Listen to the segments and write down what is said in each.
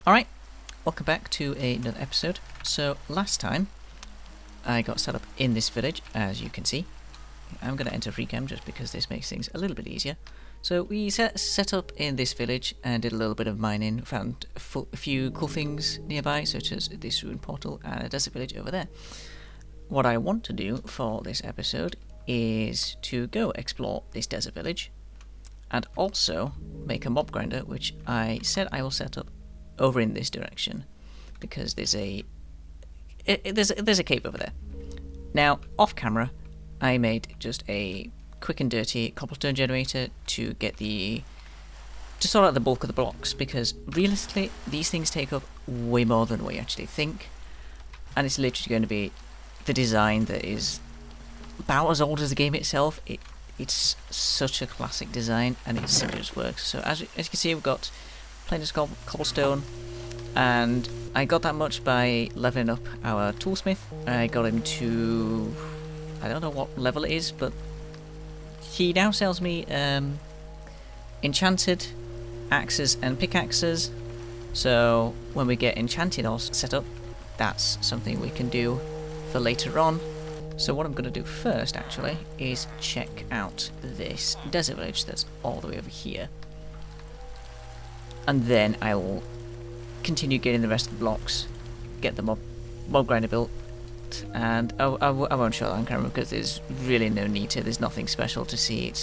Alright, welcome back to another episode. So last time I got set up in this village, as you can see. I'm going to enter FreeCam just because this makes things a little bit easier. So we set up in this village and did a little bit of mining, found a few cool things nearby, such as this ruined portal and a desert village over there. What I want to do for this episode is to go explore this desert village and also make a mob grinder, which I said I will set up over in this direction because there's a cave over there. Now, off camera, I made just a quick and dirty cobblestone generator to sort out the bulk of the blocks, because realistically these things take up way more than we actually think, and it's literally going to be the design that is about as old as the game itself. It's such a classic design and it simply just works. So as you can see, we've got plenty of cobblestone, and I got that much by leveling up our toolsmith. I got him to, I don't know what level it is, but he now sells me enchanted axes and pickaxes, so when we get enchanted all set up, that's something we can do for later on. So what I'm going to do first actually is check out this desert village that's all the way over here, and then I will continue getting the rest of the blocks, get the mob grinder built, and I won't show that on camera because there's really no need to. There's nothing special to see.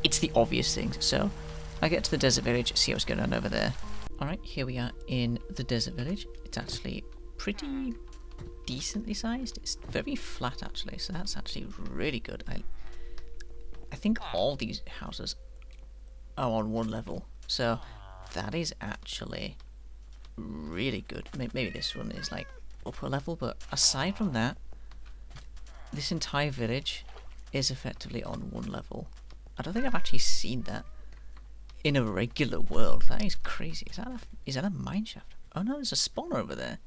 It's the obvious things. So I get to the desert village, see what's going on over there. Alright, here we are in the desert village. It's actually pretty decently sized. It's very flat actually, so that's actually really good. I think all these houses are on one level, so that is actually really good. Maybe this one is like upper level, but aside from that, this entire village is effectively on one level. I don't think I've actually seen that in a regular world. That is crazy. Is that a mine shaft? Oh no, there's a spawner over there.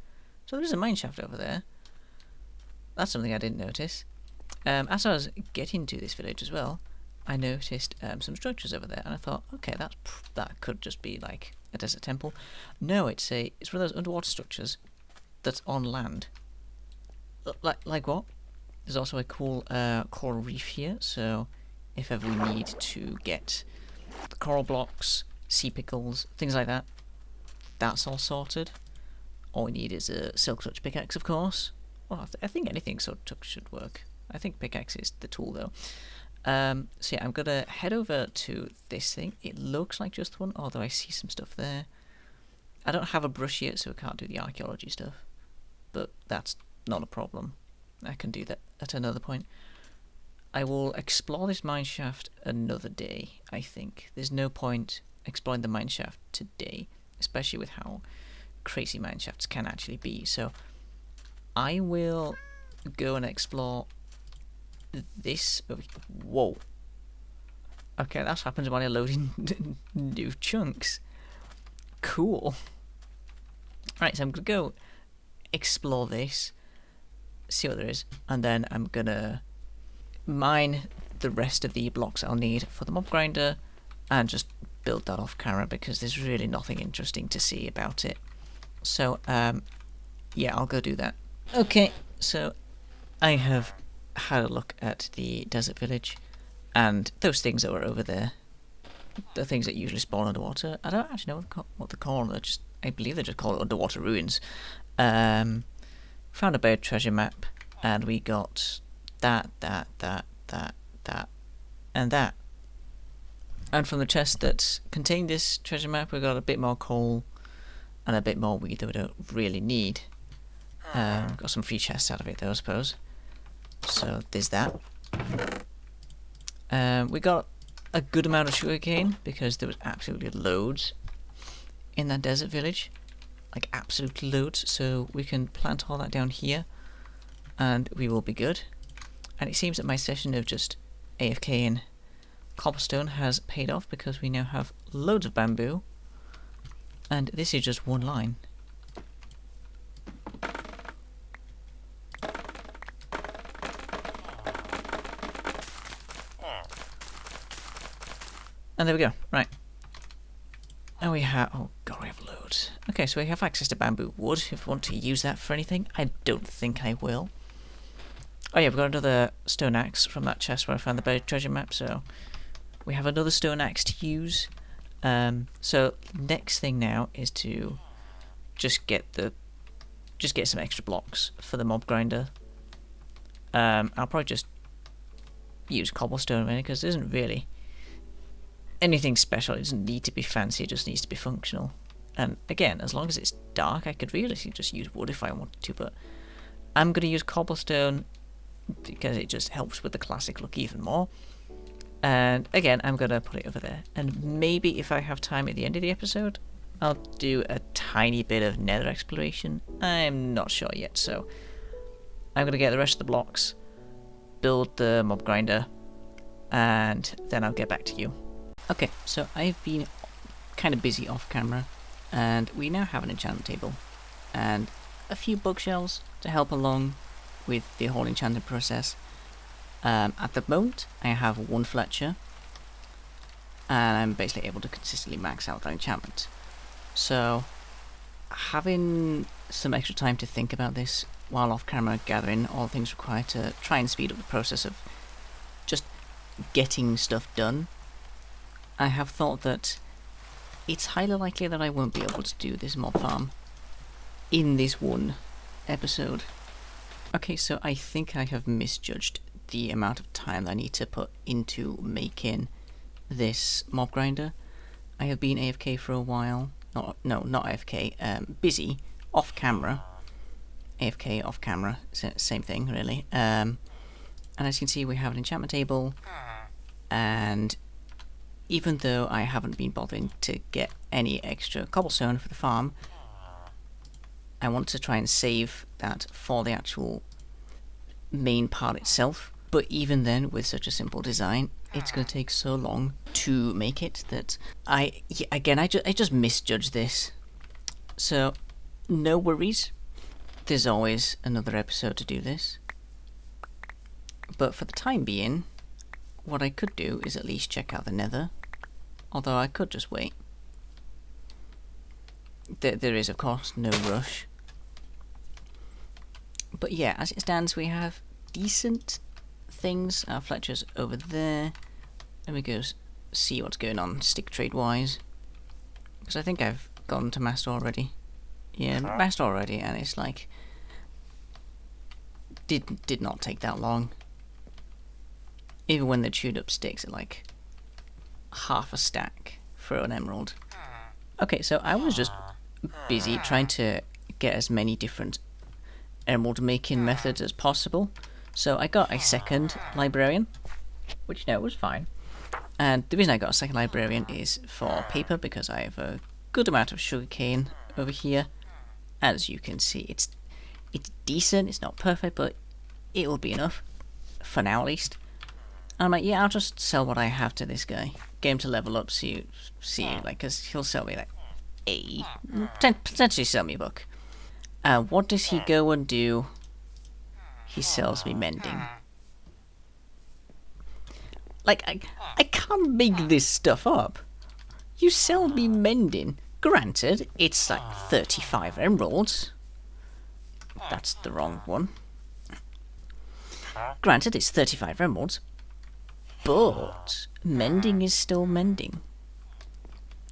So there's a mine shaft over there. That's something I didn't notice. As I was getting to this village as well, I noticed some structures over there, and I thought, okay, that could just be like a desert temple. No, it's one of those underwater structures that's on land. Like what? There's also a cool coral reef here, so if ever we need to get the coral blocks, sea pickles, things like that, that's all sorted. All we need is a silk touch pickaxe, of course. Well, I think anything silk touch should work. I think pickaxe is the tool though. So yeah, I'm gonna head over to this thing. It looks like just one, although I see some stuff there. I don't have a brush yet, so I can't do the archaeology stuff, but that's not a problem. I can do that at another point. I will explore this mine shaft another day, I think. There's no point exploring the mine shaft today, especially with how crazy mine shafts can actually be. So I will go and explore this. Whoa. Okay, that's what happens when I load in new chunks. Cool. Right, so I'm gonna go explore this, see what there is, and then I'm gonna mine the rest of the blocks I'll need for the mob grinder and just build that off camera because there's really nothing interesting to see about it. So yeah, I'll go do that. Okay, so I have had a look at the desert village, and those things that were over there, the things that usually spawn underwater, I don't actually know what they're called. I believe they just call it underwater ruins. Found a buried treasure map, and we got that, and that. And from the chest that contained this treasure map, we got a bit more coal and a bit more weed that we don't really need. Got some free chests out of it though, I suppose. So there's that. We got a good amount of sugarcane because there was absolutely loads in that desert village, like absolutely loads. So we can plant all that down here, and we will be good. And it seems that my session of just AFK in cobblestone has paid off because we now have loads of bamboo, and this is just one line. And there we go. Right. And we have... oh god, we have loads. episode. Okay, so we have access to bamboo wood if we want to use that for anything. I don't think I will. Oh yeah, we've got another stone axe from that chest where I found the buried treasure map, so we have another stone axe to use. So next thing now is to just get some extra blocks for the mob grinder. I'll probably just use cobblestone really, because there isn't really anything special. It doesn't need to be fancy, it just needs to be functional. And again, as long as it's dark, I could realistically just use wood if I wanted to, but I'm going to use cobblestone because it just helps with the classic look even more. And again, I'm going to put it over there. And maybe if I have time at the end of the episode, I'll do a tiny bit of nether exploration. I'm not sure yet, so I'm going to get the rest of the blocks, build the mob grinder, and then I'll get back to you. Okay, so I've been kind of busy off camera, and we now have an enchantment table and a few bookshelves to help along with the whole enchanting process. At the moment, I have one Fletcher, and I'm basically able to consistently max out that enchantment. So, having some extra time to think about this while off camera, gathering all things required to try and speed up the process of just getting stuff done, I have thought that it's highly likely that I won't be able to do this mob farm in this one episode. Okay, so I think I have misjudged the amount of time that I need to put into making this mob grinder. I have been AFK for a while. Not AFK, busy, off camera. AFK, off camera, same thing really. And as you can see, we have an enchantment table, and even though I haven't been bothering to get any extra cobblestone for the farm, I want to try and save that for the actual main part itself. But even then, with such a simple design, it's going to take so long to make it that I just misjudged this. So, no worries. There's always another episode to do this. But for the time being, what I could do is at least check out the nether. Although I could just wait. There is, of course, no rush. But yeah, as it stands, we have decent things. Our Fletcher's over there. Let me go see what's going on stick trade wise, because I think I've gone to master already. Yeah, master already, and it's like did not take that long. Even when they chewed up sticks at like half a stack for an emerald. Okay, so I was just busy trying to get as many different emerald making methods as possible. So I got a second librarian, which was fine. And the reason I got a second librarian is for paper, because I have a good amount of sugarcane over here. As you can see, it's decent, it's not perfect, but it will be enough, for now at least. And I'm like, yeah, I'll just sell what I have to this guy. Get him to level up, see, like, because he'll sell me, like, potentially sell me a book. What does he go and do? He sells me mending. Like, I can't make this stuff up. You sell me mending. Granted, it's like 35 emeralds. That's the wrong one. Granted, it's 35 emeralds. But mending is still mending.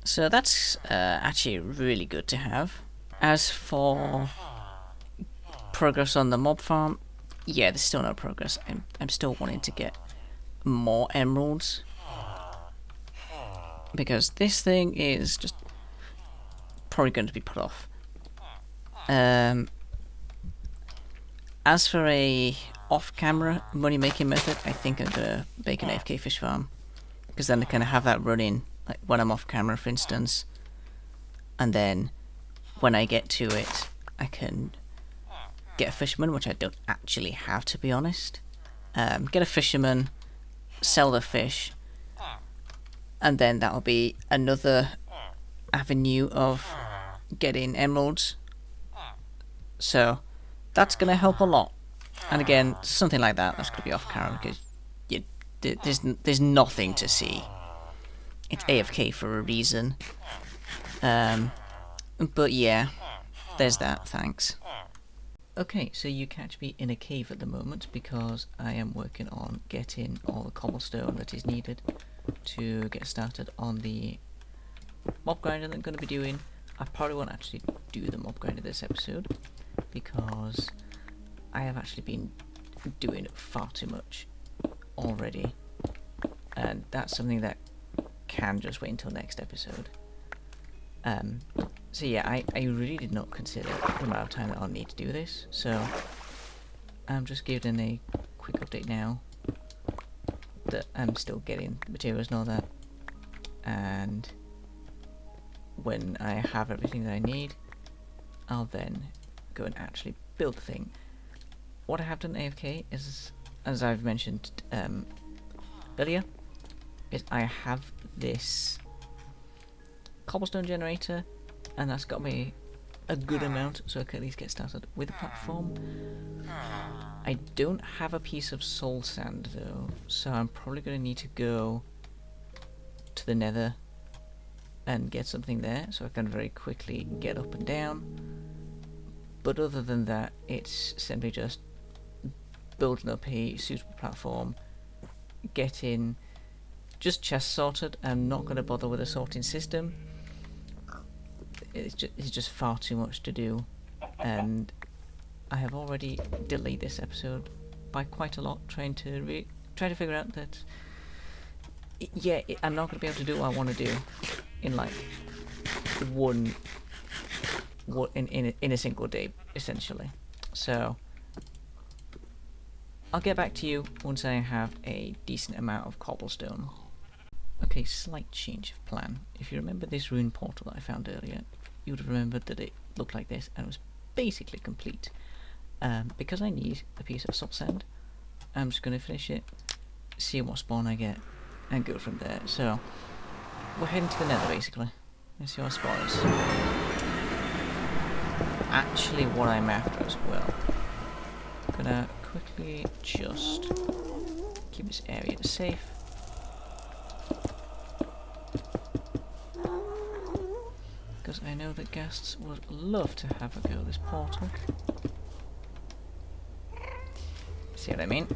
So that's actually really good to have. As for progress on the mob farm, yeah, there's still no progress. I'm still wanting to get more emeralds, because this thing is just probably going to be put off. As for a off-camera money-making method, I think I'm gonna make an AFK fish farm, because then I can have that running like when I'm off camera, for instance, and then when I get to it, I can get a fisherman, which I don't actually have, to be honest. Get a fisherman, sell the fish, and then that'll be another avenue of getting emeralds. So that's going to help a lot. And again, something like that's going to be off camera, because there's nothing to see. It's AFK for a reason. But yeah, there's that, thanks. Okay, so you catch me in a cave at the moment because I am working on getting all the cobblestone that is needed to get started on the mob grinder that I'm going to be doing. I probably won't actually do the mob grinder this episode because I have actually been doing far too much already, and that's something that can just wait until next episode. So yeah, I really did not consider the amount of time that I'll need to do this, so I'm just giving a quick update now that I'm still getting materials and all that, and when I have everything that I need, I'll then go and actually build the thing. What I have done AFK is, as I've mentioned earlier, is I have this cobblestone generator, and that's got me a good amount so I can at least get started with the platform. I don't have a piece of soul sand though, so I'm probably going to need to go to the nether and get something there so I can very quickly get up and down. But other than that, it's simply just building up a suitable platform, getting just chests sorted. I'm not going to bother with a sorting system. It's just far too much to do, and I have already delayed this episode by quite a lot, trying to figure out that I'm not going to be able to do what I want to do in like in a single day, essentially. So I'll get back to you once I have a decent amount of cobblestone. Okay, slight change of plan. If you remember this rune portal that I found earlier, you would have remembered that it looked like this and it was basically complete. Because I need a piece of soul sand, I'm just going to finish it, see what spawn I get, and go from there. So, we're heading to the nether basically. Let's see what spawn is. Actually, what I'm after as well. I'm gonna quickly just keep this area safe. Because I know that guests would love to have a go at this portal. See what I mean?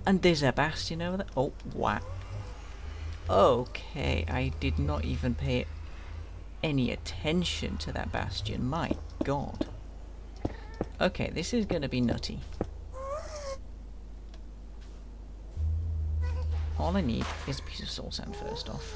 And there's a bastion over there. Oh, wow. Okay, I did not even pay any attention to that bastion. My god. Okay, this is going to be nutty. All I need is a piece of soul sand first off.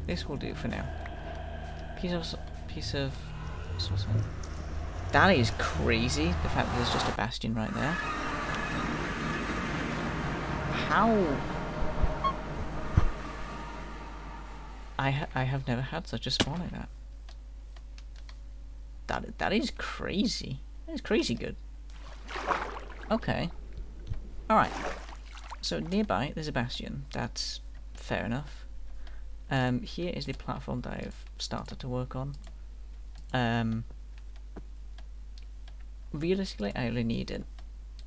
This will do for now. Piece of soul sand. That is crazy, the fact that there's just a bastion right there. How? I have never had such a spawn like that. That is crazy. That is crazy good. Okay. Alright. So nearby there's a bastion. That's fair enough. Here is the platform that I've started to work on. Realistically, I only need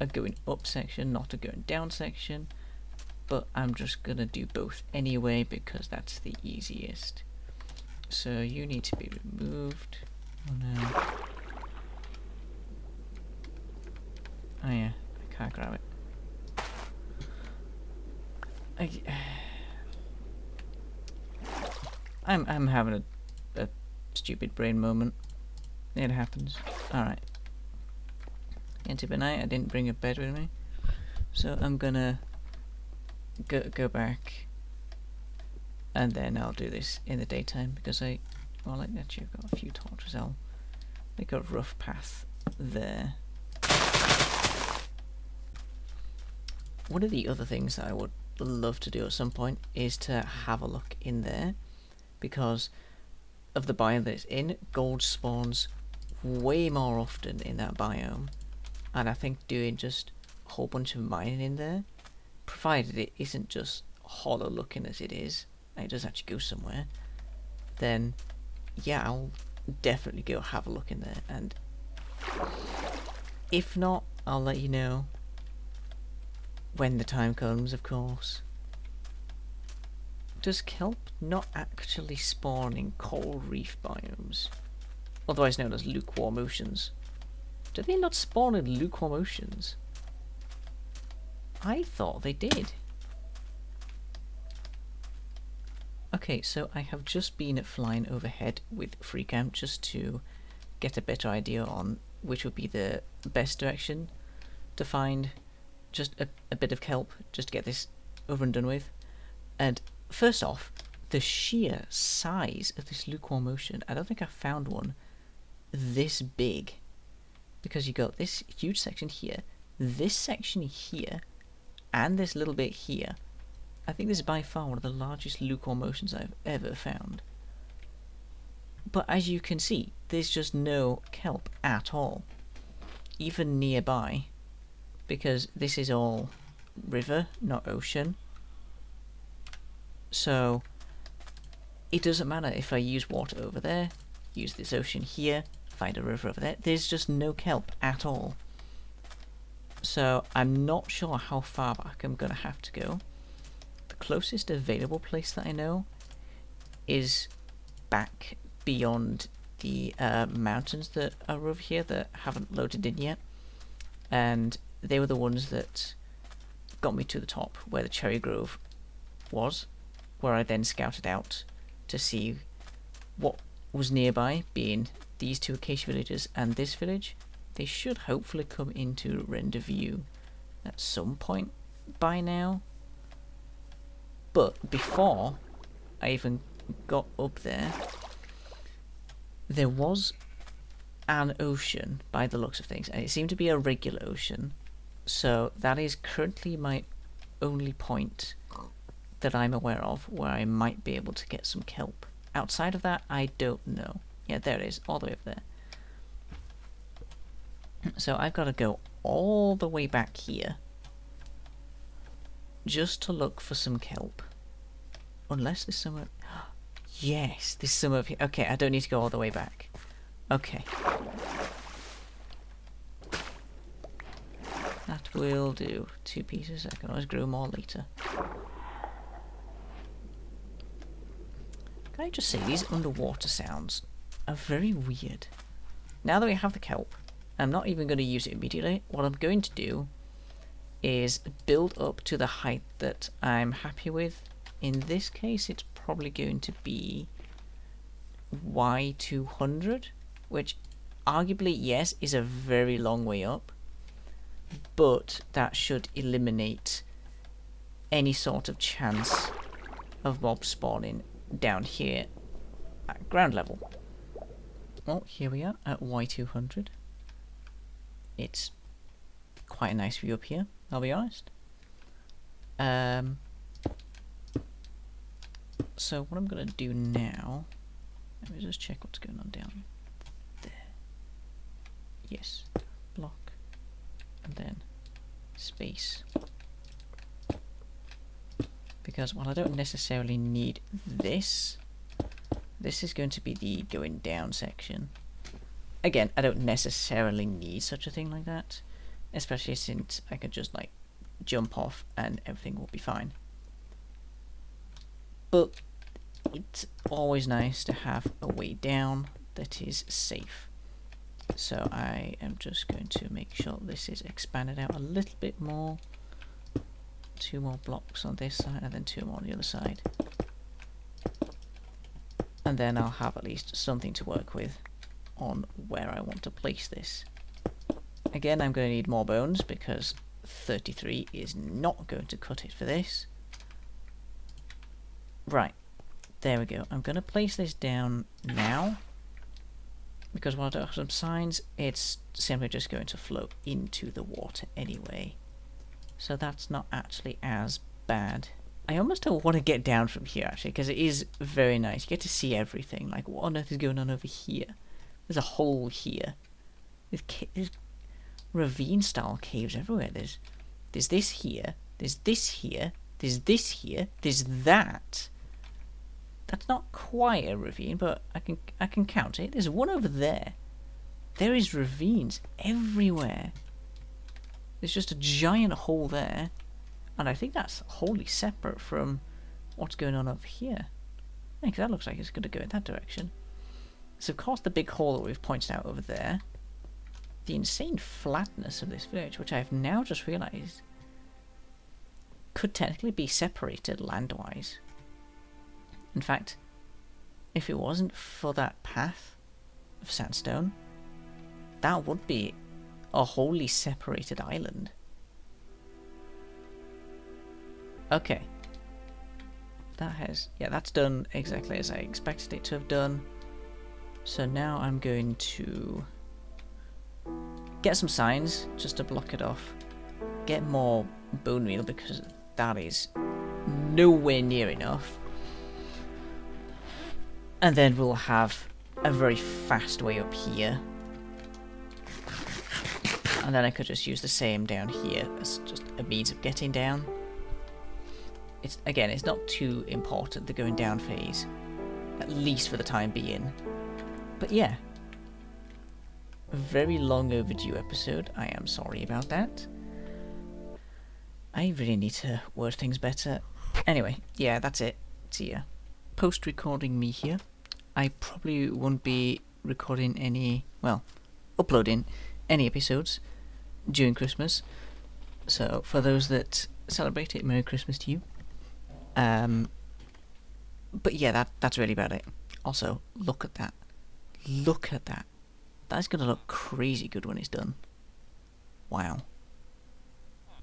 a going up section, not a going down section, but I'm just gonna do both anyway because that's the easiest. So you need to be removed. Oh no. Oh yeah, I can't grab it. I'm having a stupid brain moment. It happens. Alright. Antibenite, I didn't bring a bed with me, so I'm gonna go back, and then I'll do this in the daytime because I've got a few torches. I'll make a rough path there. One of the other things that I would love to do at some point is to have a look in there, because of the biome that it's in. Gold spawns way more often in that biome. And I think doing just a whole bunch of mining in there provided it isn't just hollow looking as it is, and it does actually go somewhere, then yeah, I'll definitely go have a look in there. And if not, I'll let you know when the time comes, of course. Does kelp not actually spawn in coral reef biomes, otherwise known as lukewarm oceans? Do they not spawn in lukewarm oceans? I thought they did. Okay, so I have just been flying overhead with FreeCam just to get a better idea on which would be the best direction to find just a bit of kelp, just to get this over and done with. And first off, the sheer size of this lukewarm ocean, I don't think I've found one this big, because you got this huge section here, this section here, and this little bit here. I think this is by far one of the largest lukewarm oceans I've ever found. But as you can see, there's just no kelp at all, even nearby, because this is all river, not ocean. So it doesn't matter if I use water over there, use this ocean here, find a river over there, there's just no kelp at all. So I'm not sure how far back I'm going to have to go. The closest available place that I know is back beyond the mountains that are over here that haven't loaded in yet, and they were the ones that got me to the top where the cherry grove was, where I then scouted out to see what was nearby, being these two acacia villages and this village. They should hopefully come into render view at some point by now. But before I even got up there, there was an ocean by the looks of things, and it seemed to be a regular ocean. So that is currently my only point that I'm aware of where I might be able to get some kelp. Outside of that, I don't know. Yeah, there it is, all the way up there. So I've got to go all the way back here just to look for some kelp. Unless there's some... Yes, there's some over here. Okay, I don't need to go all the way back. Okay. That will do. 2 pieces. I can always grow more later. Can I just say, these underwater sounds are very weird. Now that we have the kelp, I'm not even going to use it immediately. What I'm going to do is build up to the height that I'm happy with. In this case, it's probably going to be Y200, which arguably, yes, is a very long way up, but that should eliminate any sort of chance of mobs spawning down here at ground level. Well, here we are at Y200. It's quite a nice view up here, I'll be honest. So what I'm going to do now, let me just check what's going on down there. Yes, block, and then space. Because while I don't necessarily need this, this is going to be the going down section. Again, I don't necessarily need such a thing like that, especially since I could just like jump off and everything will be fine. But it's always nice to have a way down that is safe. So I am just going to make sure this is expanded out a little bit more. 2 more blocks on this side and then 2 more on the other side. And then I'll have at least something to work with on where I want to place this. Again, I'm going to need more bones because 33 is not going to cut it for this. Right, there we go. I'm going to place this down now, because while I don't have some signs, it's simply just going to flow into the water anyway. So that's not actually as bad. I almost don't want to get down from here, actually, because it is very nice. You get to see everything. Like, what on earth is going on over here? There's a hole here. There's ravine-style caves everywhere. There's this here, There's this here. There's this here. There's that. That's not quite a ravine, but I can count it. There's one over there. There is ravines everywhere. There's just a giant hole there. And I think that's wholly separate from what's going on over here. Yeah, 'cause that looks like it's going to go in that direction. So of course the big hole that we've pointed out over there. The insane flatness of this village, which I've now just realised could technically be separated land-wise. In fact, if it wasn't for that path of sandstone, that would be a wholly separated island. Okay. That's done exactly as I expected it to have done. So now I'm going to get some signs just to block it off. Get more bone meal because that is nowhere near enough. And then we'll have a very fast way up here. And then I could just use the same down here as just a means of getting down. It's not too important, the going down phase. At least for the time being. But yeah. A very long overdue episode. I am sorry about that. I really need to word things better. Anyway, yeah, that's it. See ya. Post-recording me here. I probably won't be recording uploading any episodes during Christmas. So for those that celebrate it, Merry Christmas to you. But yeah, that's really about it. Also, look at that. Look at that. That's going to look crazy good when it's done. Wow.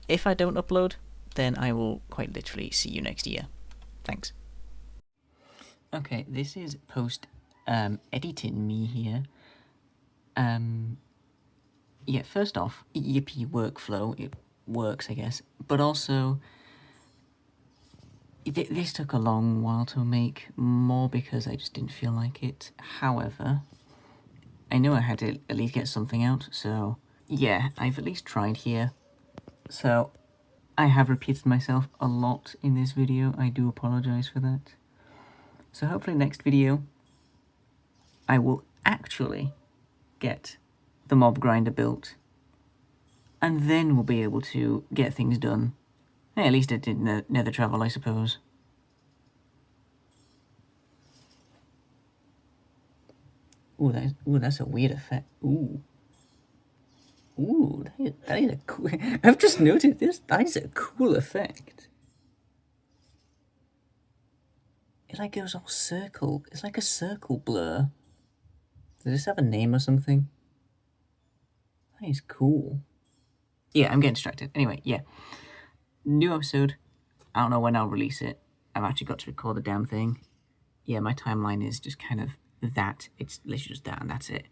If I don't upload, then I will quite literally see you next year. Thanks. Okay, this is post-editing me here. Yeah, first off, yippee workflow. It works, I guess. But also, this took a long while to make, more because I just didn't feel like it. However, I knew I had to at least get something out, so yeah, I've at least tried here. So, I have repeated myself a lot in this video. I do apologise for that. So hopefully next video, I will actually get the mob grinder built, and then we'll be able to get things done. Hey, at least it did nether travel, I suppose. Ooh, that's a weird effect. Ooh, that is a cool. I've just noted this. That is a cool effect. It like goes all circle. It's like a circle blur. Does this have a name or something? That is cool. Yeah, I'm getting distracted. Anyway, yeah. New episode. I don't know when I'll release it. I've actually got to record the damn thing. Yeah, my timeline is just kind of that. It's literally just that and that's it.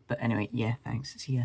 But anyway, yeah, thanks. See ya.